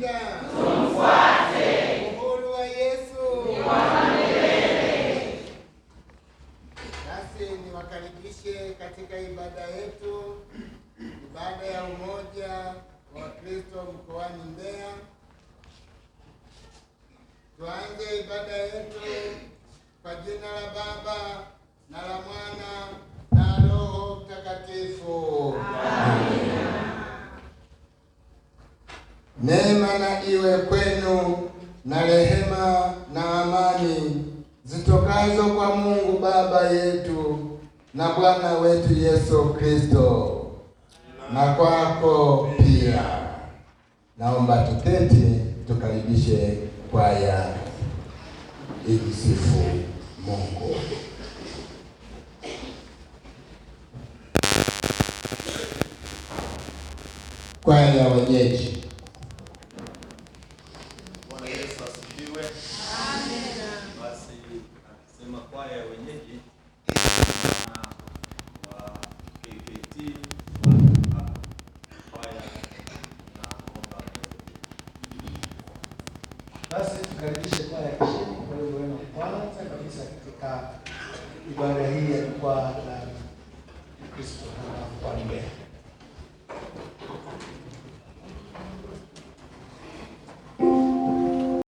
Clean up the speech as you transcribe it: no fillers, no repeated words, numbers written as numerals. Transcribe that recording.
kushinda. Tumfuate. Uhuru wa Yesu ni wa milele. Basi niwakaribishe katika ibada yetu, ibada ya umoja wa Kristo mkoani Mbeya. Tuanze ibada yetu kwa jina la Baba na la Mwana na Roho Mtakatifu. Amina. Neema na iwe kwenu na rehema na amani zitokazo kwa Mungu Baba yetu na Bwana wetu Yesu Kristo, na kwako pia. Naomba tuketi tukaribishe kwaya imsifu Mungu. Kwaya ya wenyeji. Bwana Yesu asifiwe. Amen. Basi akisema kwaya ya wenyeji wa KKT kwaya na omba. Basi tukaribishe kwaya ya Kisheni kwa hiyo wenu kwanza kabisa katika ibada hii ya jukwaa la Kristo kwa Mbeya.